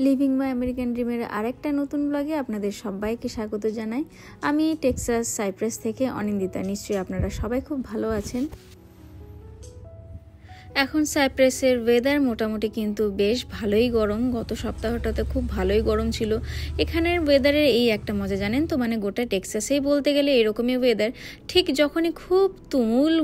Leaving my American ড্রিমের আরেকটা নতুন ব্লগে আপনাদের সবাইকে স্বাগত জানাই। আমি টেক্সাস সাইপ্রাস থেকে অনিন্দিতা। নিশ্চয়ই আপনারা সবাই খুব ভালো আছেন। এখন সাইপ্রাসের ওয়েদার মোটামুটি কিন্তু বেশ ভালোই গরম। গত সপ্তাহটাতে খুব ভালোই গরম ছিল। এখানের ওয়েদারের এই একটা মজা জানেন তো, মানে গোটা টেক্সাসেই বলতে গেলে এরকমই ওয়েদার। ঠিক যখনই খুব তুমুল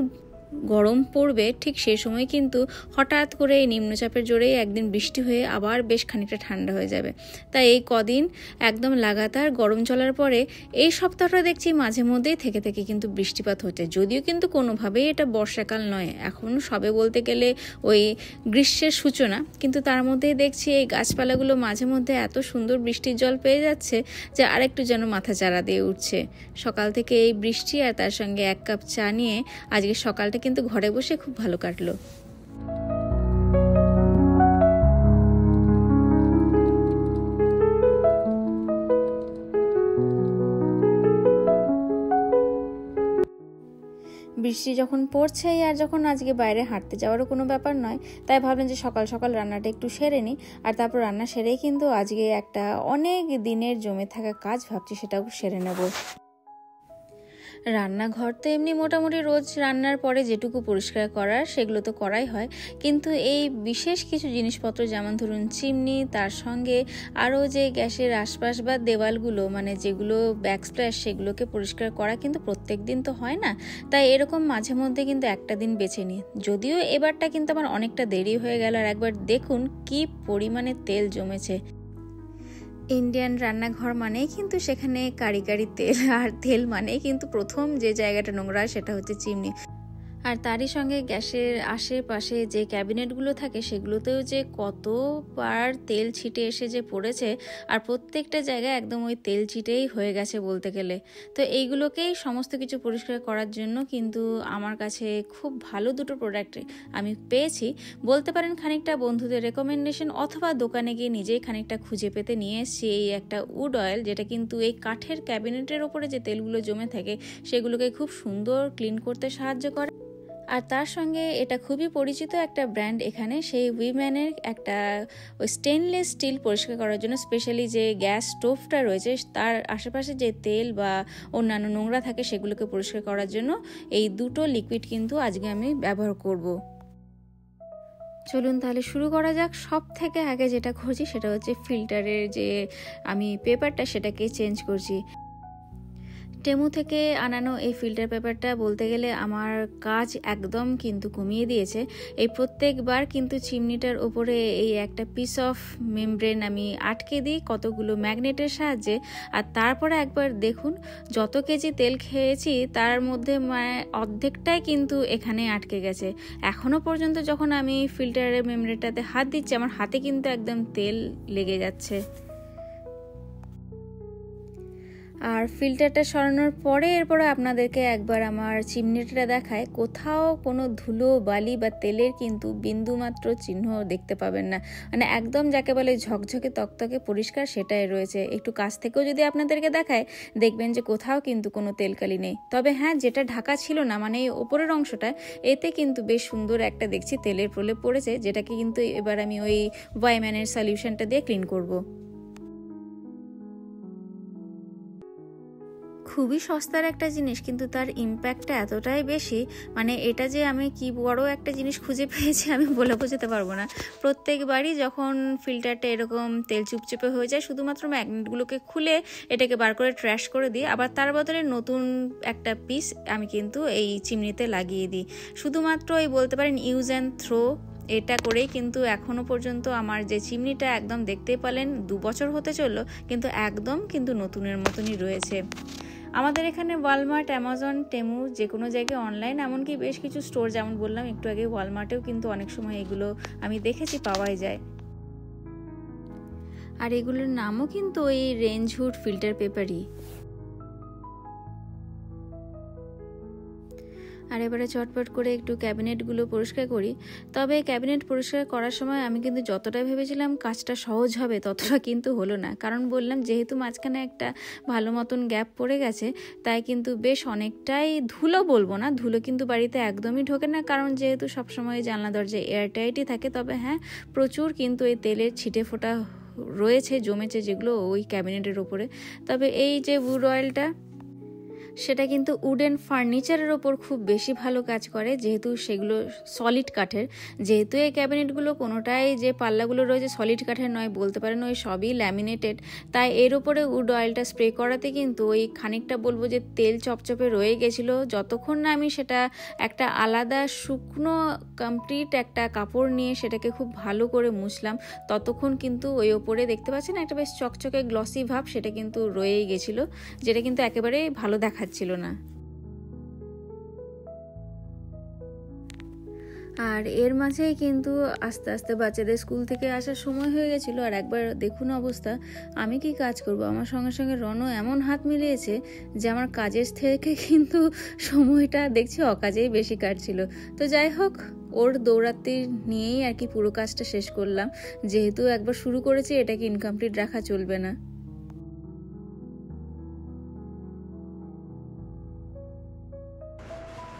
গরম পড়বে ঠিক সেই সময় কিন্তু হঠাৎ করে এই নিম্নচাপের জোরেই একদিন বৃষ্টি হয়ে আবার বেশ খানিকটা ঠান্ডা হয়ে যাবে। তাই এই কদিন একদম লাগাতার গরম চলার পরে এই সপ্তাহটা দেখছি মাঝে মধ্যেই থেকে থেকে কিন্তু বৃষ্টিপাত হচ্ছে, যদিও কিন্তু কোনোভাবেই এটা বর্ষাকাল নয়, এখন সবে বলতে গেলে ওই গ্রীষ্মের সূচনা। কিন্তু তার মধ্যেই দেখছি এই গাছপালাগুলো মাঝে মধ্যে এত সুন্দর বৃষ্টির জল পেয়ে যাচ্ছে যে আরেকটু যেন মাথা চারা দিয়ে উঠছে। সকাল থেকে এই বৃষ্টি আর তার সঙ্গে এক কাপ চা নিয়ে আজকে সকালটা কিন্তু ঘরে বসে খুব ভালো কাটলো। বৃষ্টি যখন পড়ছেই আর যখন আজকে বাইরে হাঁটতে যাওয়ারও কোনো ব্যাপার নয়, তাই ভাবলেন যে সকাল সকাল রান্নাটা একটু সেরে নিই। আর তারপর রান্না সেরেই কিন্তু আজকে একটা অনেক দিনের জমে থাকা কাজ ভাবছি সেটাও সেরে নেব। রান্নাঘর তো এমনি মোটামুটি রোজ রান্নার পরে যেটুকু পরিষ্কার করার সেগুলো তো করাই হয়, কিন্তু এই বিশেষ কিছু জিনিসপত্র যেমন ধরুন চিমনি, তার সঙ্গে আরও যে গ্যাসের আশপাশ বা দেওয়ালগুলো মানে যেগুলো ব্যাকস্প্ল্যাশ সেগুলোকে পরিষ্কার করা কিন্তু প্রত্যেক দিন তো হয় না। তাই এরকম মাঝে মধ্যে কিন্তু একটা দিন বেছে নিই। যদিও এবারটা কিন্তু আমার অনেকটা দেরি হয়ে গেল। আর একবার দেখুন কি পরিমাণে তেল জমেছে। ইন্ডিয়ান রান্নাঘর মানেই কিন্তু সেখানে কারি কারি তেল, আর তেল মানেই কিন্তু প্রথম যে জায়গাটা নোংরা সেটা হচ্ছে চিমনি। আর তারই সঙ্গে গ্যাসের আশেপাশে যে ক্যাবিনেটগুলো থাকে সেগুলোতেও যে কতবার তেল ছিটে এসে যে পড়েছে, আর প্রত্যেকটা জায়গায় একদম ওই তেল ছিটেই হয়ে গেছে বলতে গেলে। তো এইগুলোকেই সমস্ত কিছু পরিষ্কার করার জন্য কিন্তু আমার কাছে খুব ভালো দুটো প্রোডাক্ট আমি পেয়েছি বলতে পারেন। খানিকটা বন্ধুদের রেকমেন্ডেশন অথবা দোকানে গিয়ে নিজেই খানিকটা খুঁজে পেতে নিয়ে এসেছি এই একটা উড অয়েল, যেটা কিন্তু এই কাঠের ক্যাবিনেটের ওপরে যে তেলগুলো জমে থাকে সেগুলোকে খুব সুন্দর ক্লিন করতে সাহায্য করে। আর তার সঙ্গে এটা খুবই পরিচিত একটা ব্র্যান্ড এখানে, সেই উইম্যানের একটা ওই স্টেনলেস স্টিল পরিষ্কার করার জন্য স্পেশালি যে গ্যাস স্টোভটা রয়েছে তার আশেপাশে যে তেল বা অন্যান্য নোংরা থাকে সেগুলোকে পরিষ্কার করার জন্য এই দুটো লিকুইড কিন্তু আজকে আমি ব্যবহার করব। চলুন তাহলে শুরু করা যাক। সব থেকে আগে যেটা করছি সেটা হচ্ছে ফিল্টারের যে আমি পেপারটা সেটাকে চেঞ্জ করছি। টেমু থেকে আনানো এই ফিল্টার পেপারটা বলতে গেলে আমার কাজ একদম কিন্তু কমিয়ে দিয়েছে। এই প্রত্যেকবার কিন্তু চিমনিটার ওপরে এই একটা পিস অফ মেমব্রেন আমি আটকে দিই কতগুলো ম্যাগনেটের সাহায্যে। আর তারপরে একবার দেখুন যত কেজি তেল খেয়েছি তার মধ্যে মানে অর্ধেকটাই কিন্তু এখানে আটকে গেছে। এখনও পর্যন্ত যখন আমি ফিল্টারের মেমব্রেনটাতে হাত দিচ্ছি আমার হাতে কিন্তু একদম তেল লেগে যাচ্ছে। আর ফিল্টারটা সরানোর পরে এরপরে আপনাদেরকে একবার আমার চিমনিটা দেখায়। কোথাও কোনো ধুলো বালি বা তেলের কিন্তু বিন্দুমাত্র চিহ্ন দেখতে পাবেন না, মানে একদম যাকে বলে ঝকঝকে তকতকে পরিষ্কার সেটাই রয়েছে। একটু কাছ থেকেও যদি আপনাদেরকে দেখায় দেখবেন যে কোথাও কিন্তু কোনো তেলকালি নেই। তবে হ্যাঁ, যেটা ঢাকা ছিল না মানে এই ওপরের অংশটা, এতে কিন্তু বেশ সুন্দর একটা দেখছি তেলের প্রলেপ পড়েছে, যেটাকে কিন্তু এবার আমি ওই ওয়াইম্যানের সলিউশনটা দিয়ে ক্লিন করব। খুবই সস্তার একটা জিনিস কিন্তু তার ইম্প্যাক্টটা এতটাই বেশি, মানে এটা যে আমি কি বড় একটা জিনিস খুঁজে পেয়েছি আমি বলে বোঝাতে পারবো না। প্রত্যেকবারই যখন ফিল্টারটা এরকম তেল চুপচুপে হয়ে যায় শুধুমাত্র ম্যাগনেটগুলোকে খুলে এটাকে বার করে ট্র্যাশ করে দিই, আবার তার বদলে নতুন একটা পিস আমি কিন্তু এই চিমনিতে লাগিয়ে দিই। শুধুমাত্র এই বলতে পারেন ইউজ অ্যান্ড থ্রো এটা করেই কিন্তু এখনো পর্যন্ত আমার যে চিমনিটা একদম দেখতেই পেলেন 2 বছর হতে চললো কিন্তু একদম কিন্তু নতুনের মতনই রয়েছে। আমাদের এখানে ওয়ালমার্ট, অ্যামাজন, টেমু যে কোনো জায়গায় অনলাইন, এমনকি বেশ কিছু স্টোর যেমন বললাম একটু আগে ওয়ালমার্টেও কিন্তু অনেক সময় এগুলো আমি দেখেছি পাওয়াই যায়। আর এগুলোর নামও কিন্তু ওই রেঞ্জ হুড ফিল্টার পেপারই। আর এবারে চটপট করে একটু ক্যাবিনেটগুলো পরিষ্কার করি। তবে ক্যাবিনেট পরিষ্কার করার সময় আমি কিন্তু যতটা ভেবেছিলাম কাজটা সহজ হবে ততটা কিন্তু হলো না, কারণ বললাম যেহেতু মাঝখানে একটা ভালো মতন গ্যাপ পড়ে গেছে তাই কিন্তু বেশ অনেকটাই ধুলো, বলবো না ধুলো কিন্তু বাড়িতে একদমই ঢোকে না, কারণ যেহেতু সবসময় জানলা দরজা এয়ারটাইটই থাকে। তবে হ্যাঁ, প্রচুর কিন্তু এই তেলের ছিটে ফোটা রয়েছে জমেছে যেগুলো ওই ক্যাবিনেটের ওপরে। তবে এই যে উড অয়েলটা সেটা কিন্তু উডেন ফার্নিচারের ওপর খুব বেশি ভালো কাজ করে, যেহেতু সেগুলো সলিড কাঠের। যেহেতু এই ক্যাবিনেটগুলো কোনোটাই যে পাল্লাগুলো রয়েছে সলিড কাঠের নয়, বলতে পারেন ওই সবই ল্যামিনেটেড, তাই এর ওপরে উড অয়েলটা স্প্রে করাতে কিন্তু ওই খানিকটা বলবো যে তেল চপচপে রয়ে গেছিলো। যতক্ষণ না আমি সেটা একটা আলাদা শুকনো কমপ্লিট একটা কাপড় নিয়ে সেটাকে খুব ভালো করে মুছলাম, ততক্ষণ কিন্তু ওই ওপরে দেখতে পাচ্ছেন একটা বেশ চকচকে গ্লসি ভাব সেটা কিন্তু রয়েই গেছিলো, যেটা কিন্তু একেবারেই ভালো দেখাচ্ছিল না। আর এর মাঝেই কিন্তু আস্তে আস্তে বাচ্চাদের স্কুল থেকে আসার সময় হয়ে গেছিলো। আর একবার দেখুন অবস্থা, আমি কি কাজ করব, আমার সঙ্গে সঙ্গে রনও এমন হাত মিলিয়েছে যে আমার কাজের থেকে কিন্তু সময়টা দেখছি অকাজেই বেশি কাটছিল। তো যাই হোক, ওর দৌড়াতে নিয়েই আর কি পুরো কাজটা শেষ করলাম, যেহেতু একবার শুরু করেছি এটাকে ইনকমপ্লিট রাখা চলবে না।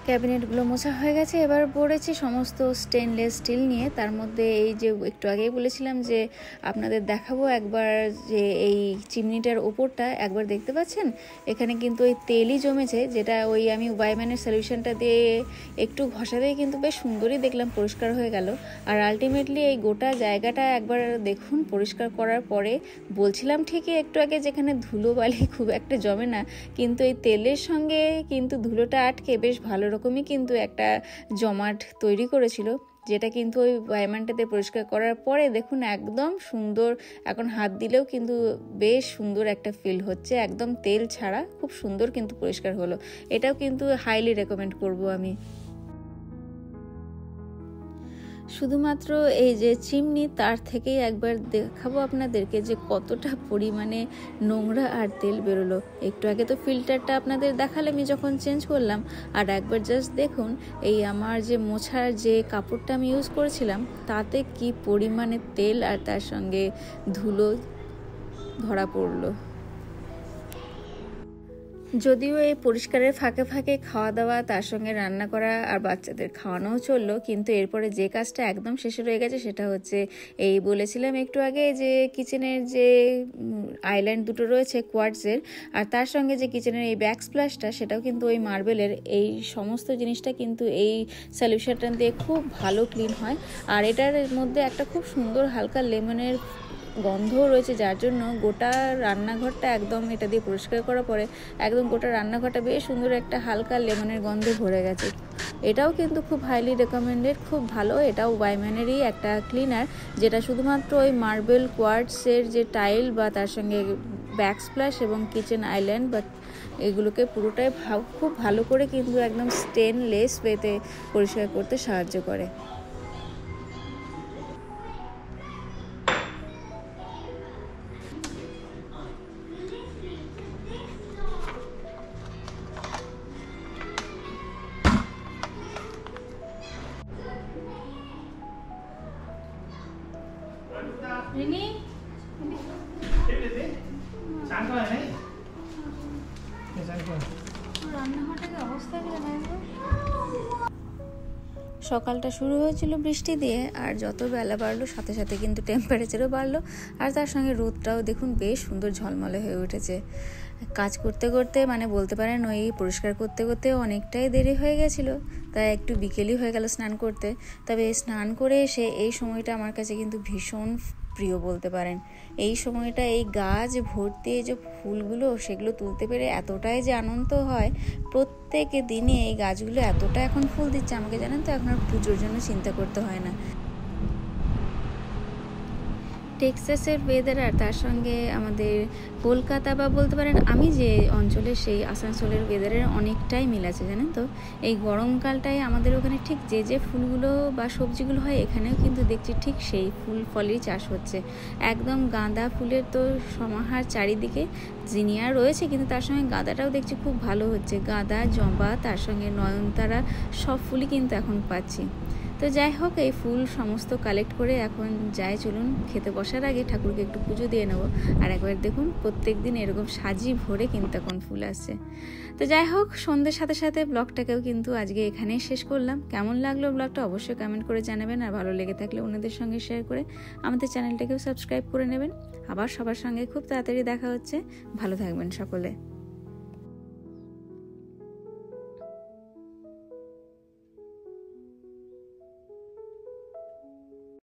ক্যাবিনেটগুলো মোছা হয়ে গেছে, এবার পড়েছি সমস্ত স্টেনলেস স্টিল নিয়ে। তার মধ্যে এই যে একটু আগেই বলেছিলাম যে আপনাদের দেখাবো একবার, যে এই চিমনিটার ওপরটা একবার দেখতে পাচ্ছেন এখানে কিন্তু ওই তেলই জমেছে, যেটা ওই আমি ওয়াইম্যানের সলিউশনটা দিয়ে একটু ঘষাতেই কিন্তু বেশ সুন্দরই দেখলাম পরিষ্কার হয়ে গেল। আর আলটিমেটলি এই গোটা জায়গাটা একবার দেখুন পরিষ্কার করার পরে, বলছিলাম ঠিকই একটু আগে যেখানে ধুলো বালি খুব একটা জমে না, কিন্তু এই তেলের সঙ্গে কিন্তু ধুলোটা আটকে বেশ ভালো রকমই কিন্তু একটা জমাট তৈরি করেছিল, যেটা কিন্তু ওই ওয়াইম্যানটাতে পরিষ্কার করার পরে দেখুন একদম সুন্দর, এখন হাত দিলেও কিন্তু বেশ সুন্দর একটা ফিল হচ্ছে, একদম তেল ছাড়া খুব সুন্দর কিন্তু পরিষ্কার হলো। এটাও কিন্তু হাইলি রেকমেন্ড করব আমি। শুধুমাত্র এই যে চিমনি, তার থেকেই একবার দেখাবো আপনাদেরকে যে কতটা পরিমাণে নোংরা আর তেল বেরোলো। একটু আগে তো ফিল্টারটা আপনাদের দেখালে আমি যখন চেঞ্জ করলাম, আর একবার জাস্ট দেখুন এই আমার যে মোছার যে কাপড়টা আমি ইউজ করেছিলাম তাতে কি পরিমাণে তেল আর তার সঙ্গে ধুলো ধরা পড়লো। যদিও এই পরিষ্কারের ফাঁকে ফাঁকে খাওয়া দাওয়া, তার সঙ্গে রান্না করা আর বাচ্চাদের খাওয়ানোও চললো, কিন্তু এরপরে যে কাজটা একদম শেষে রয়ে গেছে সেটা হচ্ছে এই বলেছিলাম একটু আগে যে কিচেনের যে আইল্যান্ড দুটো রয়েছে কোয়ার্টজের, আর তার সঙ্গে যে কিচেনের এই ব্যাক স্প্ল্যাশটা সেটাও কিন্তু ওই মার্বেলের। এই সমস্ত জিনিসটা কিন্তু এই সলিউশনটা দিয়ে খুব ভালো ক্লিন হয়। আর এটার মধ্যে একটা খুব সুন্দর হালকা লেমনের গন্ধও রয়েছে, যার জন্য গোটা রান্নাঘরটা একদম এটা দিয়ে পরিষ্কার করার পরে একদম গোটা রান্নাঘরটা বেশ সুন্দর একটা হালকা লেমনের গন্ধে ভরে গেছে। এটাও কিন্তু খুব হাইলি রেকমেন্ডেড, খুব ভালো। এটাও ওয়াইম্যানেরই একটা ক্লিনার, যেটা শুধুমাত্র ওই মার্বেল কোয়ার্টসের যে টাইল বা তার সঙ্গে ব্যাক স্প্ল্যাশ এবং কিচেন আইল্যান্ড বা এগুলোকে পুরোটাই খুব ভালো করে কিন্তু একদম স্টেনলেস ওয়েতে পরিষ্কার করতে সাহায্য করে। সকালটা শুরু হয়েছিল বৃষ্টি দিয়ে, আর যত বেলা বাড়লো সাথে সাথে কিন্তু টেম্পারেচারও বাড়লো, আর তার সঙ্গে রোদটাও দেখুন বেশ সুন্দর ঝলমলে হয়ে উঠেছে। কাজ করতে করতে মানে বলতে পারেন ওই পরিষ্কার করতে করতে অনেকটাই দেরি হয়ে গেছিলো, তাই একটু বিকেলই হয়ে গেল স্নান করতে। তবে স্নান করে এসে এই সময়টা আমার কাছে কিন্তু ভীষণ প্রিয় বলতে পারেন। এই সময়টা এই গাছ ভর্তি যে ফুলগুলো সেগুলো তুলতে পেরে এতটাই যে আনন্দ হয়, প্রত্যেক দিনে এই গাছগুলো এতটা এখন ফুল দিচ্ছে আমাকে, জানেন তো এখন আর পুজোর জন্য চিন্তা করতে হয় না। টেক্সাসের ওয়েদার আর তার সঙ্গে আমাদের কলকাতা বা বলতে পারেন আমি যে অঞ্চলে সেই আসানসোলের ওয়েদারের অনেকটাই মিল আছে, জানেন তো। এই গরমকালটায় আমাদের ওখানে ঠিক যে যে ফুলগুলো বা সবজিগুলো হয় এখানেও কিন্তু দেখছি ঠিক সেই ফুল ফলেরই চাষ হচ্ছে। একদম গাঁদা ফুলের তো সমাহার চারিদিকে, জিনিয়া রয়েছে কিন্তু তার সঙ্গে গাঁদাটাও দেখছি খুব ভালো হচ্ছে। গাঁদা, জবা, তার সঙ্গে নয়নতারা সব ফুলই কিন্তু এখন পাচ্ছি। তো যাই হোক, এই ফুল সমস্ত কালেক্ট করে এখন যাই, চলুন খেতে বসার আগে ঠাকুরকে একটু পুজো দিয়ে নেবো। আর একবার দেখুন প্রত্যেক দিন এরকম সাজি ভরে কিন্তু এখন ফুল আসছে। তো যাই হোক, সন্ধ্যের সাথে সাথে ব্লগটাকেও কিন্তু আজকে এখানেই শেষ করলাম। কেমন লাগলো ব্লগটা অবশ্যই কমেন্ট করে জানাবেন, আর ভালো লেগে থাকলে অন্যদের সঙ্গে শেয়ার করে আমাদের চ্যানেলটাকেও সাবস্ক্রাইব করে নেবেন। আবার সবার সঙ্গে খুব তাড়াতাড়ি দেখা হচ্ছে। ভালো থাকবেন সকলে।